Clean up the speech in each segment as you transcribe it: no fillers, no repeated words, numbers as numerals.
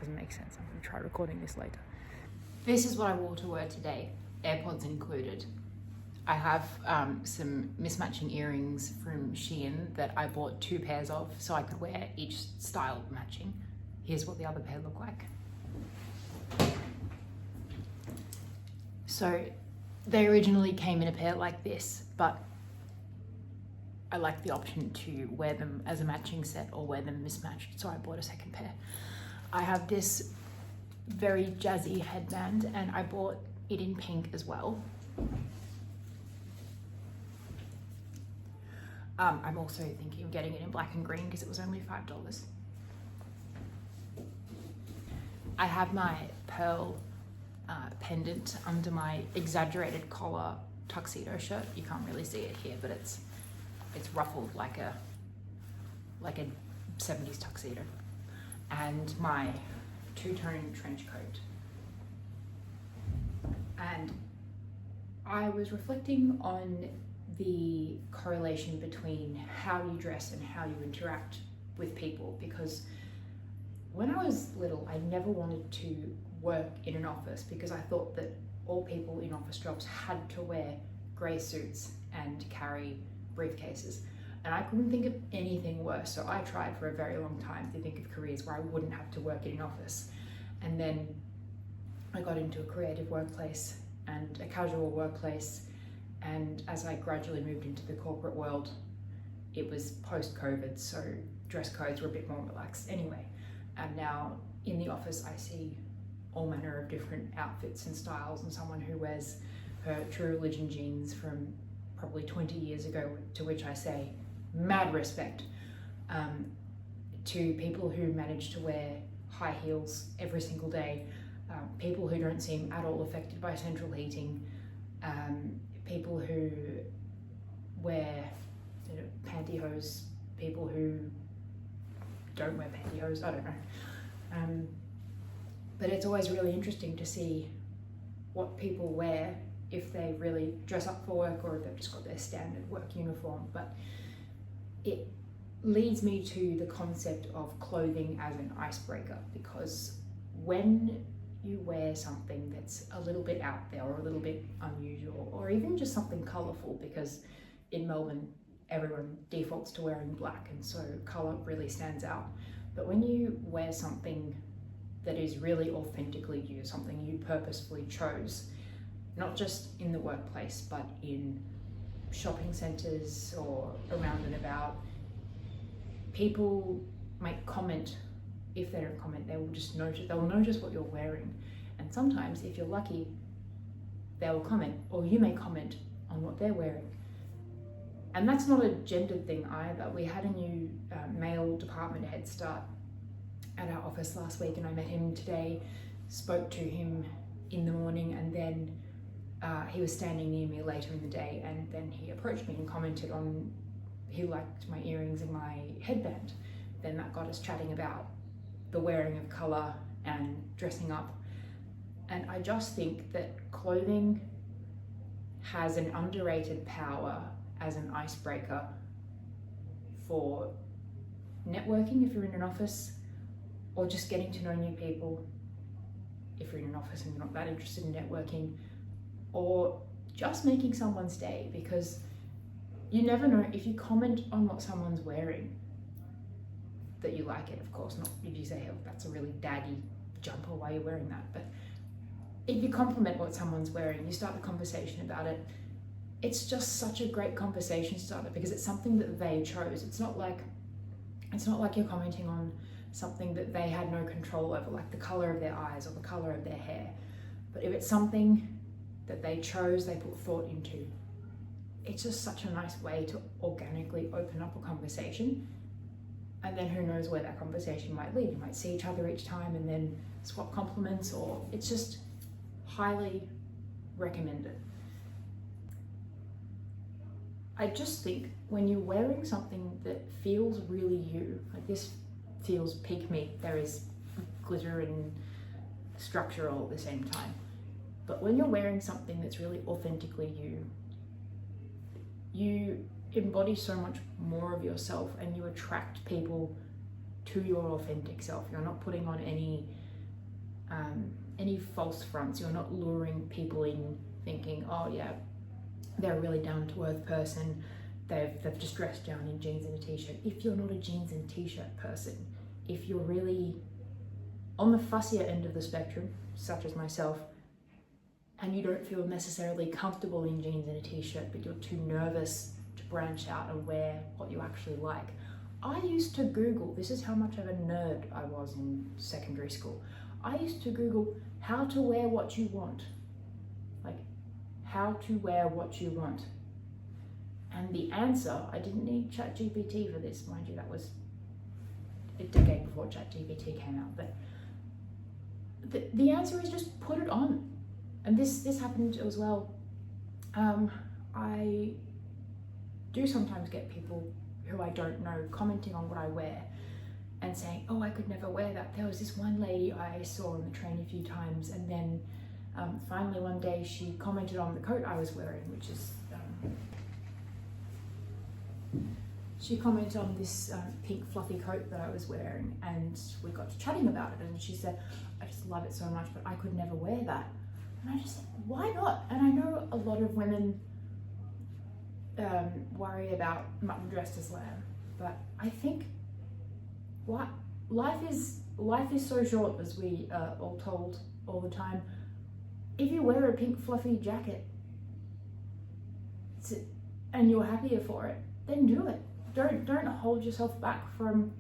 doesn't make sense. I'm going to try recording this later. This is what I wore to work today, AirPods included. I have some mismatching earrings from Shein that I bought 2 pairs of so I could wear each style matching. Here's what the other pair look like. So they originally came in a pair like this, but I like the option to wear them as a matching set or wear them mismatched, so I bought a second pair. I have this very jazzy headband and I bought it in pink as well. I'm also thinking of getting it in black and green because it was only $5. I have my pearl pendant under my exaggerated collar tuxedo shirt. You can't really see it here, but it's ruffled like a 70s tuxedo. And my 2-tone trench coat. And I was reflecting on the correlation between how you dress and how you interact with people, because when I was little, I never wanted to work in an office because I thought that all people in office jobs had to wear grey suits and carry briefcases. And I couldn't think of anything worse, so I tried for a very long time to think of careers where I wouldn't have to work in an office. And then I got into a creative workplace and a casual workplace, and as I gradually moved into the corporate world, it was post-COVID, so dress codes were a bit more relaxed anyway. And now in the office I see all manner of different outfits and styles, and someone who wears her True Religion jeans from probably 20 years ago, to which I say mad respect, to people who manage to wear high heels every single day, people who don't seem at all affected by central heating, people who wear pantyhose, people who don't wear pantyhose, I don't know. But it's always really interesting to see what people wear, if they really dress up for work or if they've just got their standard work uniform. But it leads me to the concept of clothing as an icebreaker, because when you wear something that's a little bit out there or a little bit unusual, or even just something colourful, because in Melbourne everyone defaults to wearing black and so colour really stands out. But when you wear something that is really authentically you, something you purposefully chose, not just in the workplace but in shopping centres or around and about, people might comment. If they don't comment, they will just notice, they'll notice what you're wearing. And sometimes, if you're lucky, they will comment, or you may comment on what they're wearing. And that's not a gendered thing either. We had a new male department head start at our office last week, and I met him today, spoke to him in the morning, and then he was standing near me later in the day, and then he approached me and commented on, he liked my earrings and my headband. Then that got us chatting about the wearing of colour and dressing up. And I just think that clothing has an underrated power as an icebreaker for networking if you're in an office, or just getting to know new people if you're in an office and you're not that interested in networking, or just making someone's day, because you never know, if you comment on what someone's wearing, that you like it, of course, not if you say, oh, that's a really daggy jumper, why are you wearing that? But if you compliment what someone's wearing, you start the conversation about it, it's just such a great conversation starter, because it's something that they chose. It's not like you're commenting on something that they had no control over, like the colour of their eyes or the colour of their hair. But if it's something that they chose, they put thought into, it's just such a nice way to organically open up a conversation. And then who knows where that conversation might lead. You might see each other each time and then swap compliments, or it's just highly recommended. I just think when you're wearing something that feels really you, like this feels peak me, there is glitter and structure all at the same time. But when you're wearing something that's really authentically you, you embody so much more of yourself and you attract people to your authentic self. You're not putting on any any false fronts. You're not luring people in thinking, oh yeah, they're a really down-to-earth person, they've just dressed down in jeans and a t-shirt. If you're not a jeans and t-shirt person, if you're really on the fussier end of the spectrum, such as myself, and you don't feel necessarily comfortable in jeans and a t-shirt, but you're too nervous to branch out and wear what you actually like. I used to Google, this is how much of a nerd I was in secondary school. I used to Google how to wear what you want. Like, how to wear what you want. And the answer, I didn't need ChatGPT for this, mind you, that was a decade before ChatGPT came out, but the answer is just put it on. And this happened as well. I do sometimes get people who I don't know commenting on what I wear and saying, oh, I could never wear that. There was this one lady I saw on the train a few times, and then finally one day she commented on the coat I was wearing, which is, she commented on this pink fluffy coat that I was wearing, and we got to chatting about it, and she said, I just love it so much, but I could never wear that. And I just said, why not? And I know a lot of women worry about mutton dressed as lamb, but I think what life is so short, as we are all told all the time. If you wear a pink fluffy jacket and you're happier for it, then do it. Don't hold yourself back from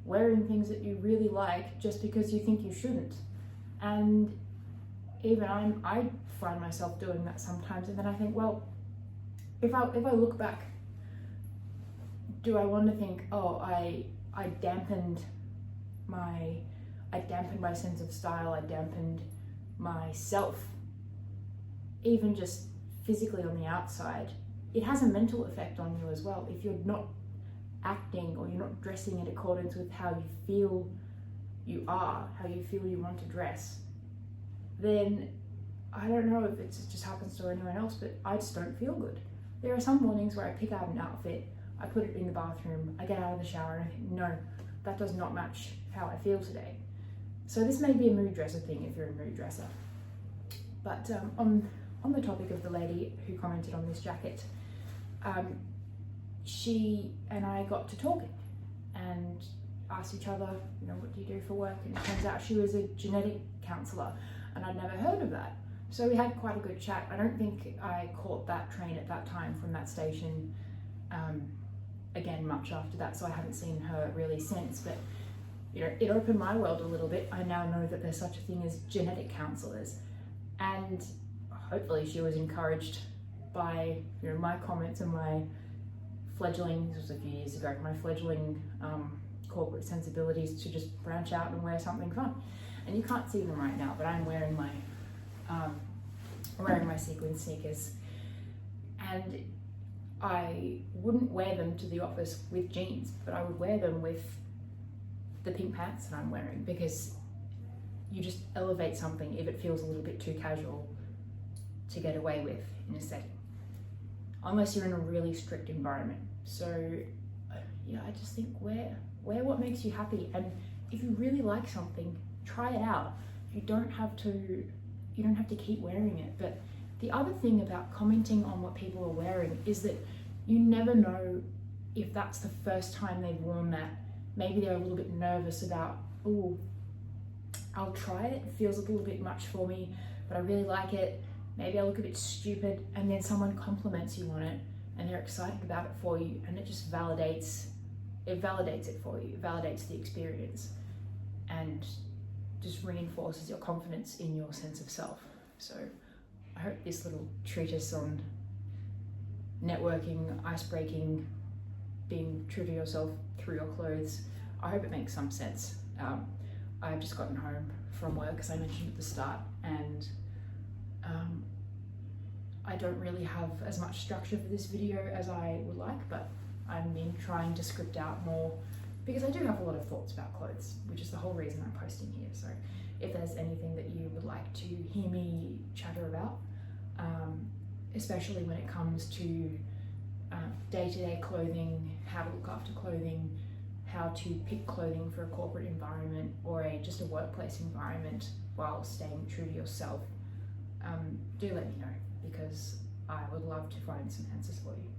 wearing things that you really like just because you think you shouldn't. And even I find myself doing that sometimes, and then I think, well, if I look back, do I want to think, oh, I dampened my sense of style, I dampened myself, even just physically on the outside. It has a mental effect on you as well. If you're not acting or you're not dressing in accordance with how you feel you are, how you feel you want to dress, then I don't know if it just happens to anyone else, but I just don't feel good. There are some mornings where I pick out an outfit, I put it in the bathroom, I get out of the shower and I think, no, that does not match how I feel today. So this may be a mood dresser thing if you're a mood dresser. But on the topic of the lady who commented on this jacket, she and I got to talking and asked each other, you know, what do you do for work? And it turns out she was a genetic counsellor, and I'd never heard of that. So we had quite a good chat. I don't think I caught that train at that time from that station again much after that, so I haven't seen her really since. But you know, it opened my world a little bit. I now know that there's such a thing as genetic counsellors, and hopefully she was encouraged by, you know, my comments and my fledgling, this was a few years ago, my fledgling corporate sensibilities to just branch out and wear something fun. And you can't see them right now, but I'm wearing my sequin sneakers, and I wouldn't wear them to the office with jeans, but I would wear them with the pink pants that I'm wearing, because you just elevate something if it feels a little bit too casual to get away with in a setting, unless you're in a really strict environment. So yeah, I just think wear what makes you happy, and if you really like something, try it out. You don't have to keep wearing it. But the other thing about commenting on what people are wearing is that you never know if that's the first time they've worn that. Maybe they're a little bit nervous about, oh, I'll try it, it feels a little bit much for me, but I really like it. Maybe I look a bit stupid, and then someone compliments you on it and they're excited about it for you, and it just validates it for you, it validates the experience and just reinforces your confidence in your sense of self. So I hope this little treatise on networking, icebreaking, being true to yourself through your clothes, I hope it makes some sense. I've just gotten home from work, as I mentioned at the start, and I don't really have as much structure for this video as I would like, but I'm trying to script out more, because I do have a lot of thoughts about clothes, which is the whole reason I'm posting here. So if there's anything that you would like to hear me chatter about, especially when it comes to day-to-day clothing, how to look after clothing, how to pick clothing for a corporate environment or just a workplace environment while staying true to yourself, do let me know, because I would love to find some answers for you.